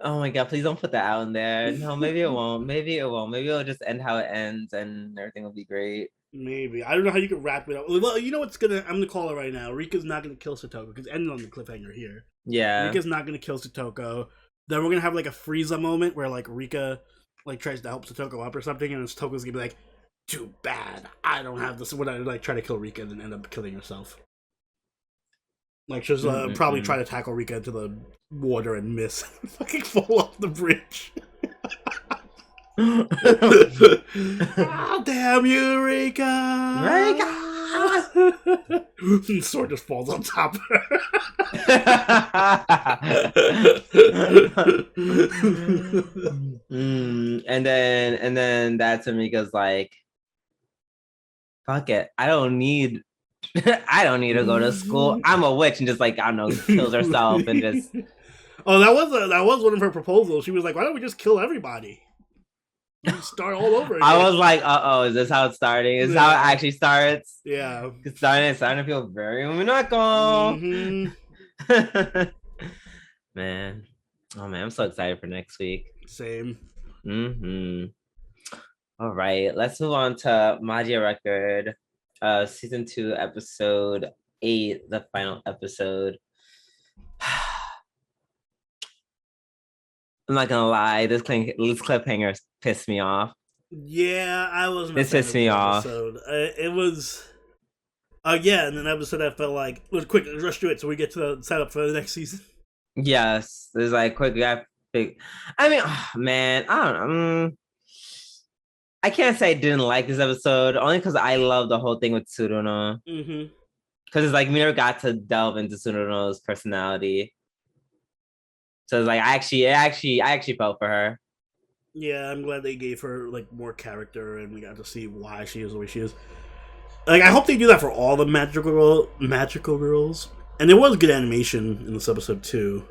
oh my god, please don't put that out in there. No, maybe it won't. Maybe it'll just end how it ends and everything will be great. Maybe. I don't know how you can wrap it up. Well, you know what's I'm gonna call it right now. Rika's not gonna kill Satoko because ending on the cliffhanger here. Yeah. Rika's not gonna kill Satoko. Then we're gonna have like a Frieza moment where like Rika like tries to help Satoko up or something, and Satoko's gonna be like, "Too bad, I don't have this." When I like try to kill Rika and then end up killing herself. Like she's probably try to tackle Rika into the water and miss, fucking fall off the bridge. Oh, damn you, Rika! Rika! Sword just falls on top of her. And then that's when Rika's like, fuck it, I don't need to go to school. I'm a witch, and just like, I don't know, kills herself and just. Oh, that was one of her proposals. She was like, "Why don't we just kill everybody? Start all over again." I was like, is this how it's starting? Is this how it actually starts? Yeah. It's starting to feel very uminako. Man. Oh man, I'm so excited for next week. Same. All right, let's move on to Magai Record, season 2, episode 8, the final episode. I'm not gonna lie, this cliffhanger pissed me off. Yeah, I wasn't. This pissed me off. It was. Yeah, and an episode I felt like, let's quick, rush through it so we get to the setup for the next season. Yes, there's like quick. I mean, man, I don't know. I can't say I didn't like this episode, only because I love the whole thing with Tsuruno. Because it's like we never got to delve into Tsuruno's personality. So it's like I actually felt for her. Yeah, I'm glad they gave her like more character, and we got to see why she is the way she is. Like, I hope they do that for all the magical girls. And there was good animation in this episode too.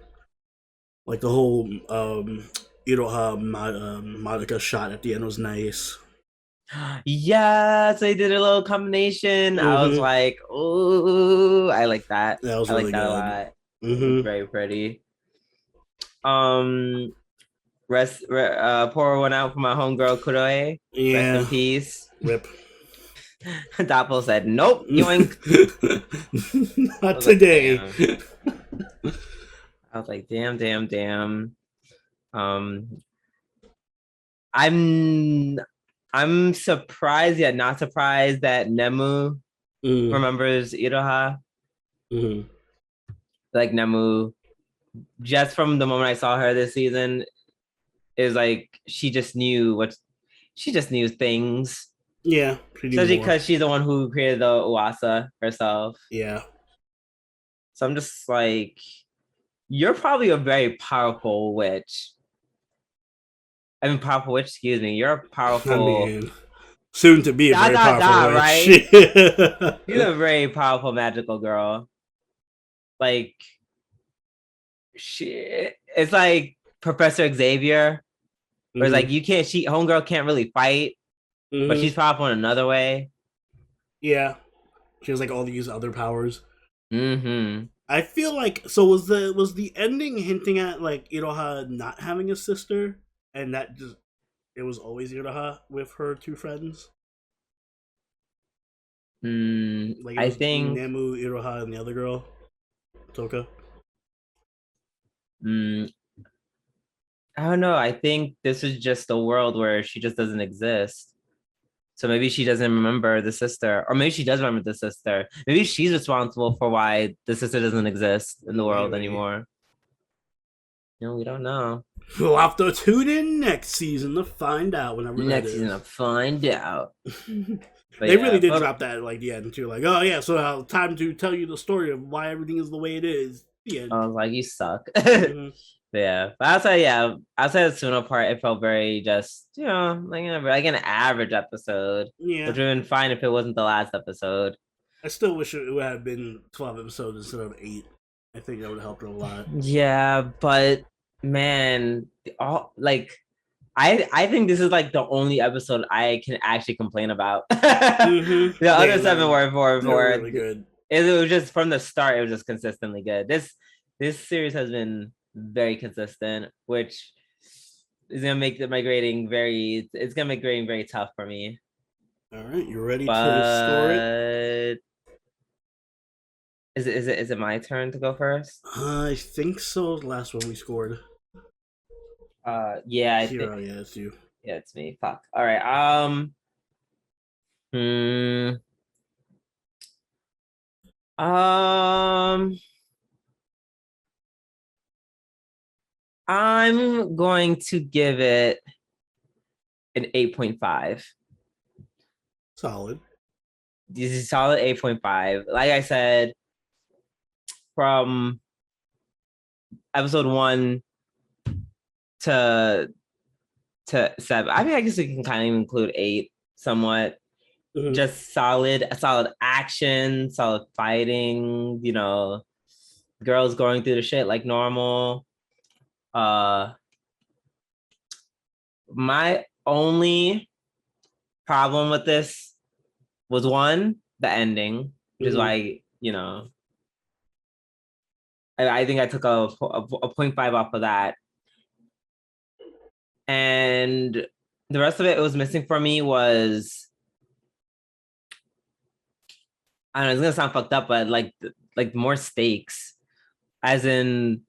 Like the whole Iroha Madoka shot at the end was nice. Yes, they did a little combination. I was like, "Ooh, I like that." That was really good. A lot. Very pretty. Pour one out for my homegirl Kuroe. Yeah. Rest in peace. Rip. Dapple said, "Nope, yoink." Not today. I was like, damn. I'm surprised yet not surprised that Nemu remembers Iroha. Like Nemu, just from the moment I saw her this season, is like she just knew things. Yeah, especially because she's the one who created the Uasa herself. Yeah. So I'm just like, you're probably a very powerful witch. I mean, powerful witch. Excuse me. You're a I powerful. mean, soon to be a very powerful witch. Right? She's a very powerful magical girl. Like she, it's like Professor Xavier. Where it's like you can't. Homegirl can't really fight, but she's powerful in another way. Yeah, she has like all these other powers. Mm-hmm. I feel like was the ending hinting at like Iroha not having a sister, and that just it was always Iroha with her two friends. Like I think Nemu, Iroha, and the other girl, Toka. I don't know. I think this is just a world where she just doesn't exist. So maybe she doesn't remember the sister, or maybe she does remember the sister. Maybe she's responsible for why the sister doesn't exist in the world anymore. We don't know. We'll have to tune in next season to find out. Whenever next season to find out. They really did drop that at like the end too. Like, oh yeah, so time to tell you the story of why everything is the way it is. The end. I was like, you suck. Yeah, but outside of the Suno part, it felt very just like an average episode. Yeah, which would have been fine if it wasn't the last episode. I still wish it would have been 12 episodes instead of 8. I think that would have helped her a lot. Yeah, but man, I think this is like the only episode I can actually complain about. The other 7 were really good. It was just from the start. It was just consistently good. This series has been very consistent, which is gonna make my grading very. It's gonna make grading very tough for me. All right, you ready to score it? Is it my turn to go first? I think so. Last one we scored. Yeah, I think. Yeah, it's you. Yeah, it's me. Fuck. All right. I'm going to give it an 8.5. Solid. This is solid 8.5. Like I said, from episode 1 to 7. I mean, I guess we can kind of include 8 somewhat. Just solid action, solid fighting, girls going through the shit like normal. My only problem with this was one, the ending, which is why, I think I took a 0.5 off of that. And the rest of it was missing for me was, I don't know, it's gonna sound fucked up, but like more stakes. As in,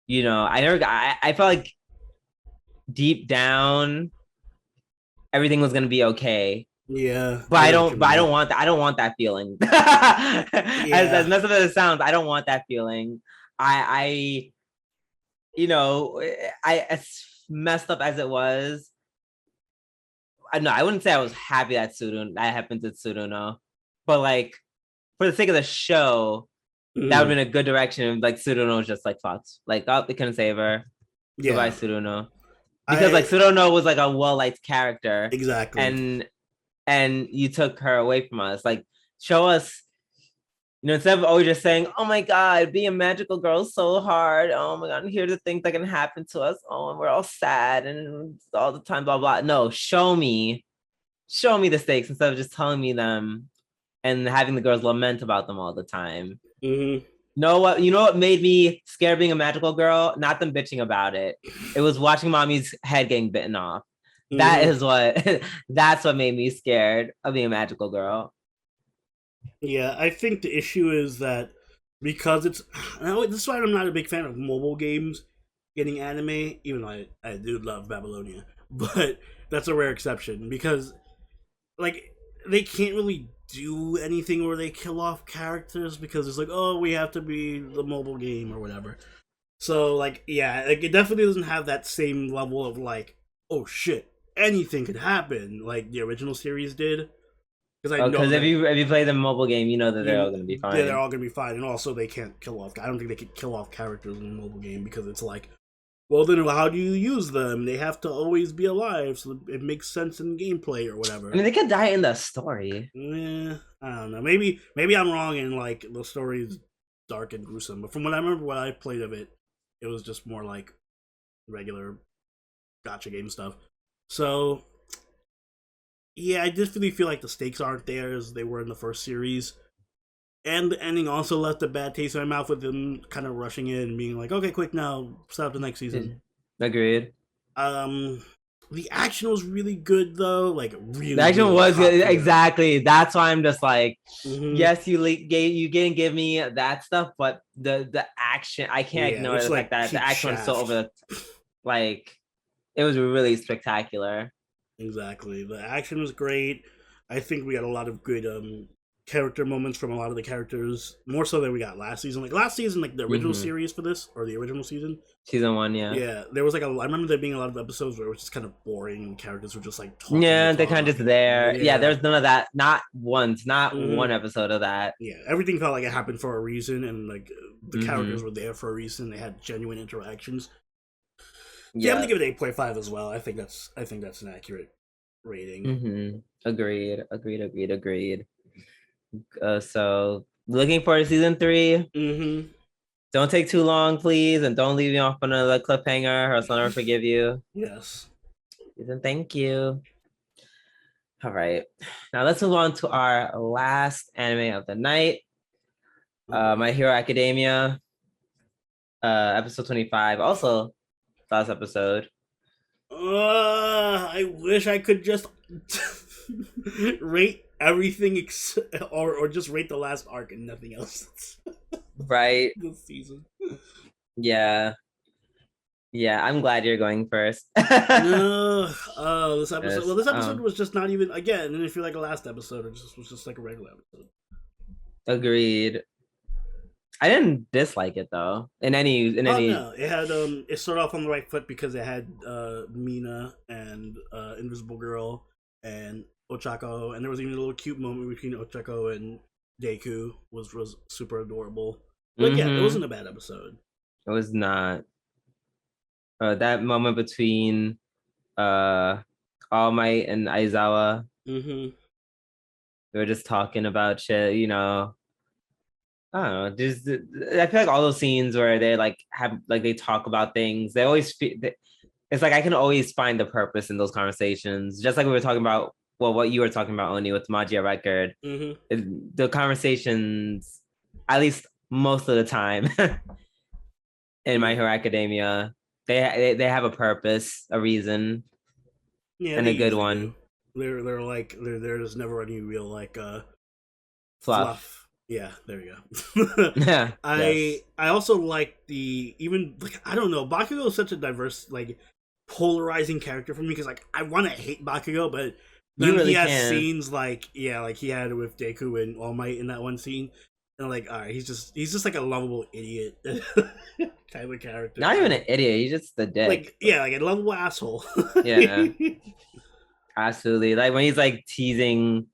I felt like deep down everything was gonna be okay. Yeah. But I don't want that feeling. As messed up as it sounds, I don't want that feeling. As messed up as it was, I wouldn't say I was happy that happened to Tsuruno. But like, for the sake of the show, that would have been a good direction. Like Tsuruno was just like fucked. Like, oh, they couldn't save her. Yeah. Goodbye, Tsuruno. Because like Tsuruno was like a well-liked character. Exactly. And you took her away from us. Like, show us, instead of always just saying, oh my God, being a magical girl is so hard. Oh my God, and here are the things that can happen to us. Oh, and we're all sad and all the time, blah, blah. No, show me the stakes instead of just telling me them and having the girls lament about them all the time. You know what made me scared being a magical girl? Not them bitching about it. It was watching mommy's head getting bitten off. That's what made me scared of being a magical girl. Yeah, I think the issue is that because this is why I'm not a big fan of mobile games getting anime, even though I do love Babylonia, but that's a rare exception because like they can't really do anything where they kill off characters because it's like, oh, we have to be the mobile game or whatever. So like, yeah, like it definitely doesn't have that same level of like, oh shit, anything could happen like the original series did. Because if you play the mobile game, you know that they're all going to be fine. Yeah, they're all going to be fine, and also they can't kill off. I don't think they could kill off characters in the mobile game because it's like Well, then how do you use them? They have to always be alive, so it makes sense in gameplay or whatever. I mean, they could die in the story. I don't know. Maybe I'm wrong and like the story is dark and gruesome. But from what I remember, what I played of it, it was just more like regular gacha game stuff. So yeah, I just really feel like the stakes aren't there as they were in the first series. And the ending also left a bad taste in my mouth with them kind of rushing in and being like, okay, quick now, start the next season. Agreed. The action was really good though, like really. The action really was good. good. Exactly. That's why I'm just like, yes, you didn't give me that stuff, but the action, I can't ignore the fact that the action was so over the, like, it was really spectacular. Exactly. The action was great. I think we got a lot of good character moments from a lot of the characters, more so than we got last season. Like last season, like the original series for this, or the original season. Season 1, yeah. Yeah, there was like I remember there being a lot of episodes where it was just kind of boring and characters were just like talking. Yeah, they're kind of just there. Yeah, there's none of that. Not once, not one episode of that. Yeah, everything felt like it happened for a reason, and like the characters were there for a reason. They had genuine interactions. Yeah, I'm gonna give it 8.5 as well. I think that's an accurate rating. Agreed. So looking forward to season 3. Don't take too long, please, and don't leave me off on another cliffhanger, or else I'll never forgive you. Yes. Thank you. All right, now let's move on to our last anime of the night. My Hero Academia, episode 25. Also, last episode. I wish I could just rate everything or just rate the last arc and nothing else. Right. This season. Yeah, I'm glad you're going first. This episode. Yes. Well, this episode was just not even. Again, and if you like a last episode, it was just like a regular episode. Agreed. I didn't dislike it though. No, it had it started off on the right foot because it had Mina and Invisible Girl and Ochako, and there was even a little cute moment between Ochako and Deku was super adorable. But yeah, it wasn't a bad episode. It was not. That moment between All Might and Aizawa. They were just talking about shit, you know. I don't know. I feel like all those scenes where they like have like they talk about things, they always it's like I can always find the purpose in those conversations. Just like we were talking about, well, what you were talking about, Oni, with Magai Record. The conversations, at least most of the time, in My Hero Academia, they have a purpose, a reason, and a good one. They're like there's never any real like fluff. Yeah, there you go. Yeah. I also like I don't know, Bakugo is such a diverse, like polarizing character for me because like I want to hate Bakugo, but then he has scenes like he had with Deku and All Might in that one scene. And I'm like, all right, he's just like a lovable idiot type of character. Not even an idiot, he's just a dick. Like a lovable asshole. Yeah. Absolutely. Like when he's like teasing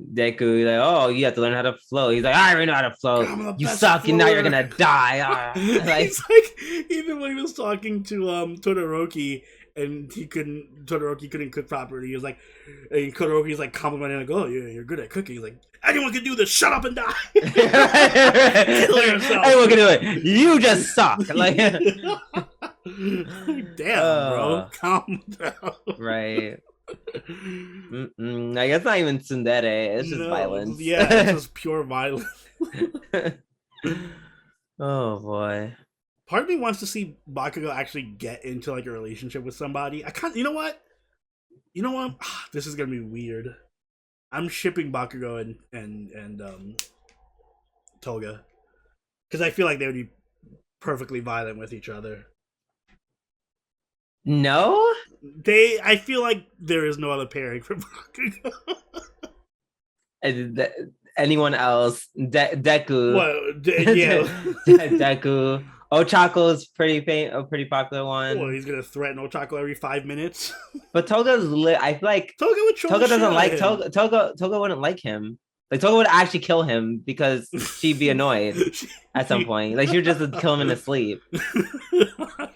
Deku, like, oh, you have to learn how to float. He's like, I already know how to float. You suck, and now you're gonna die. Like, it's like even when he was talking to Todoroki, and Todoroki couldn't cook properly. He was like, and Todoroki's like complimenting, like, oh yeah, you're good at cooking. He's like, anyone can do this. Shut up and die. Kill yourself. Anyone can do it. You just suck. Like, damn, bro, calm down. Right. I guess not even tsundere. It's just violence. Yeah, it's just pure violence. Oh boy. Part of me wants to see Bakugo actually get into like a relationship with somebody. You know what? This is gonna be weird. I'm shipping Bakugo and Toga because I feel like they would be perfectly violent with each other. No, I feel like there is no other pairing for Bakugo. Anyone else? Deku. Yeah. Deku. Ochako's a pretty popular one. Well, he's gonna threaten Ochako every 5 minutes. But Toga's lit. I feel like Toga doesn't like Toga wouldn't like him. Like Toga would actually kill him because she'd be annoyed at some point. Like she would just kill him in his sleep.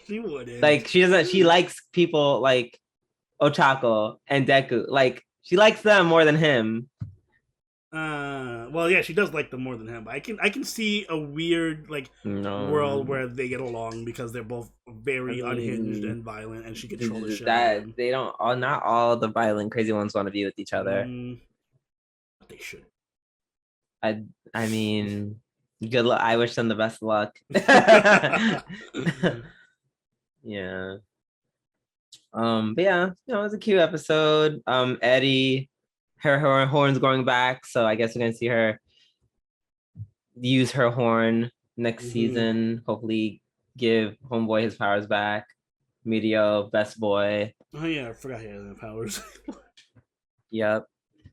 She wouldn't. Like she doesn't. She likes people like Ochako and Deku. Like she likes them more than him. Well, yeah, she does like them more than him. But I can see a weird world where they get along because they're both very unhinged and violent, and she controls the shit. That they don't. Not all the violent, crazy ones want to be with each other. But they should. I mean, good luck. I wish them the best luck. Yeah. But yeah, it was a cute episode. Eddie, her horn's going back, so I guess we're gonna see her use her horn next season. Hopefully, give Homeboy his powers back. Medio, best boy. Oh yeah, I forgot he had the powers. Yep.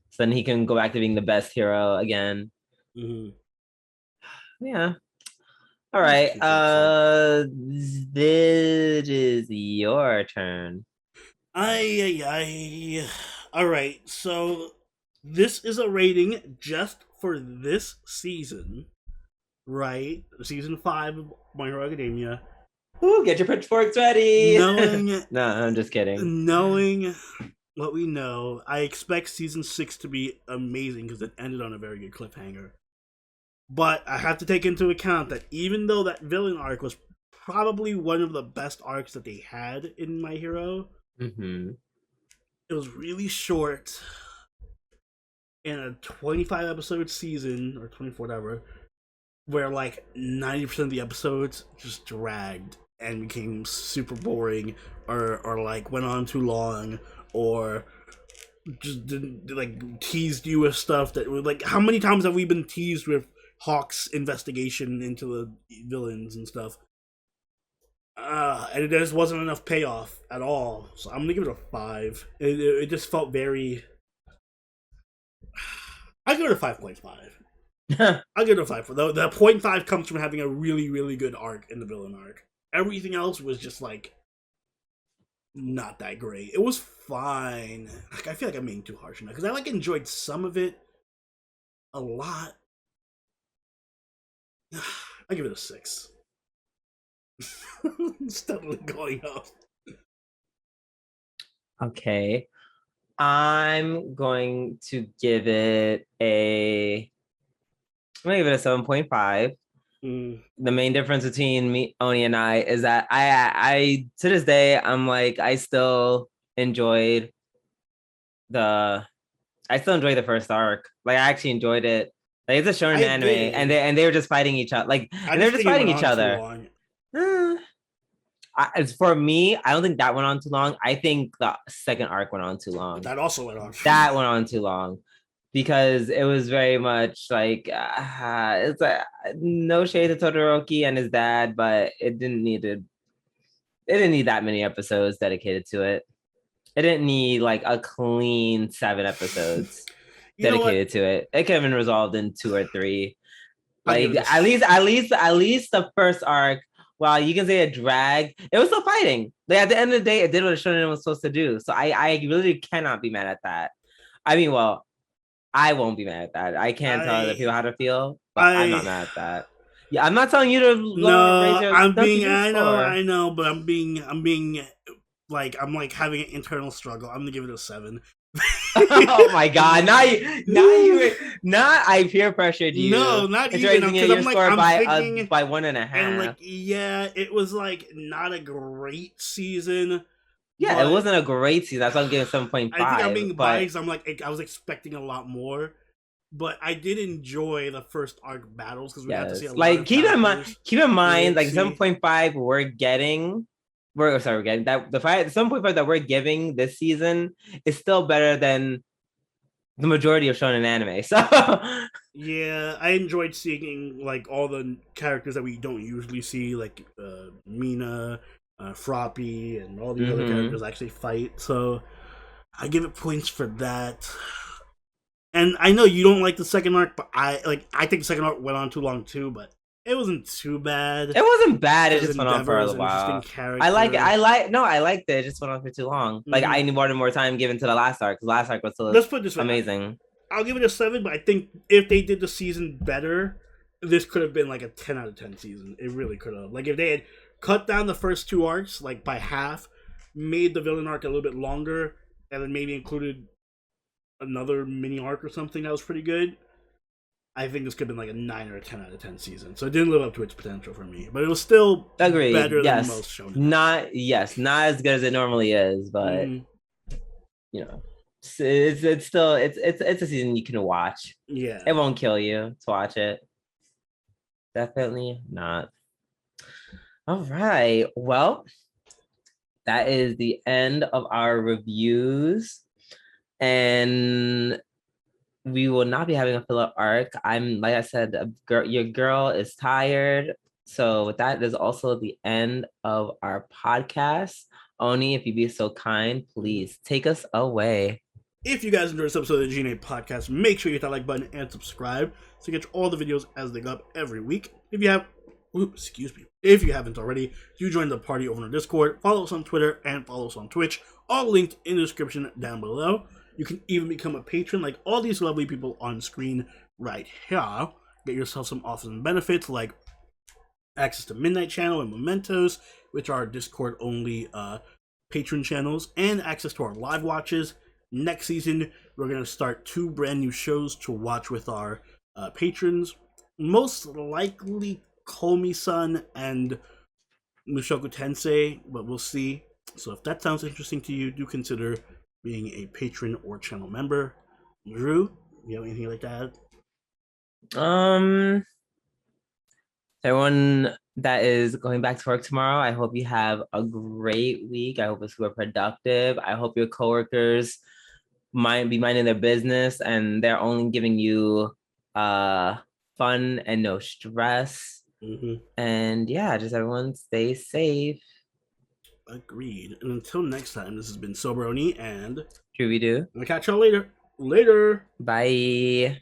So then he can go back to being the best hero again. Yeah. All right. This is your turn. All right. So this is a rating just for this season, right? Season 5 of My Hero Academia. Ooh, get your pitchforks ready. No, I'm just kidding. Knowing what we know, I expect season 6 to be amazing because it ended on a very good cliffhanger. But I have to take into account that even though that villain arc was probably one of the best arcs that they had in My Hero, it was really short in a 25 episode season, or 24 whatever, where like 90% of the episodes just dragged and became super boring, or like went on too long, or just didn't like teased you with stuff that was like, how many times have we been teased with Hawk's investigation into the villains and stuff? And there just wasn't enough payoff at all. So I'm gonna give it a 5. It just felt very. I give it a 5.5. I'll give it a 5. The 0.5 comes from having a really, really good arc in the villain arc. Everything else was just like not that great. It was fine. Like, I feel like I'm being too harsh now because I like enjoyed some of it a lot. I give it a 6. Steadily going up. Okay. I'm going to give it a 7.5. The main difference between me, Oni, and I is that I to this day I'm like I still enjoyed the first arc. Like I actually enjoyed it. Like it's a shonen anime, and they were just fighting each other. Like and they were just fighting each other. As for me, I don't think that went on too long. I think the second arc went on too long. That also went on. That went on too long because it was very much like it's no shade to Todoroki and his dad, but it didn't need that many episodes dedicated to it. It didn't need like a clean 7 episodes dedicated to it. It could have been resolved in 2 or 3. Like at least the first arc. While you can say a drag, it was still fighting. Like at the end of the day, it did what a shonen was supposed to do. So I really cannot be mad at that. I mean, well, I won't be mad at that. I can't tell other people how to feel, but I'm not mad at that. Yeah, I'm not telling you to. I know, but I'm being like I'm like having an internal struggle. I'm gonna give it a 7. Oh my god! Now I peer pressured you. No, not it's even. Raising your score by 1.5. And like, yeah, it was like not a great season. Yeah, it wasn't a great season. That's why I'm giving 7.5. I think I'm being biased. I'm like, I was expecting a lot more, but I did enjoy the first arc battles because we got to see a lot. Like, keep in mind, like 7.5 we're getting the 7.5 that we're giving this season is still better than the majority of shonen anime. So yeah, I enjoyed seeing like all the characters that we don't usually see, like Mina, Froppy, and all the other characters actually fight. So I give it points for that. And I know you don't like the second arc, but I think the second arc went on too long too, but it wasn't too bad. It wasn't bad. It just went on for a while. I liked it. I liked it. It just went on for too long. Like I wanted more time given to the last arc. Because last arc was still amazing. I'll give it a 7, but I think if they did the season better, this could have been like a 10 out of 10 season. It really could have. Like if they had cut down the first 2 arcs like by half, made the villain arc a little bit longer, and then maybe included another mini arc or something that was pretty good, I think this could have been like a 9 or a 10 out of 10 season. So it didn't live up to its potential for me, but it was still Agreed. better Yes. than most shonen. Not as good as it normally is, but you know, it's still it's a season you can watch. Yeah, it won't kill you to watch it. Definitely not. All right. Well, that is the end of our reviews, and we will not be having a filler arc. I'm like I said, your girl is tired. So with that is also the end of our podcast. Oni, if you'd be so kind, please take us away. If you guys enjoyed this episode of the G&A podcast, make sure you hit that like button and subscribe to get all the videos as they go up every week. If you haven't already, do join the party over on Discord, follow us on Twitter, and follow us on Twitch, all linked in the description down below. You can even become a patron like all these lovely people on screen right here. Get yourself some awesome benefits like access to Midnight Channel and Mementos, which are Discord-only patron channels, and access to our live watches. Next season, we're going to start 2 brand new shows to watch with our patrons. Most likely Komi-san and Mushoku Tensei, but we'll see. So if that sounds interesting to you, do consider being a patron or channel member. Drew, you have anything like that? Everyone that is going back to work tomorrow, I hope you have a great week. I hope it's super productive. I hope your coworkers be minding their business and they're only giving you fun and no stress. And yeah, just everyone stay safe. Agreed. And until next time, this has been Soberoni and Shooby-Doo. I'll catch y'all later. Later. Bye.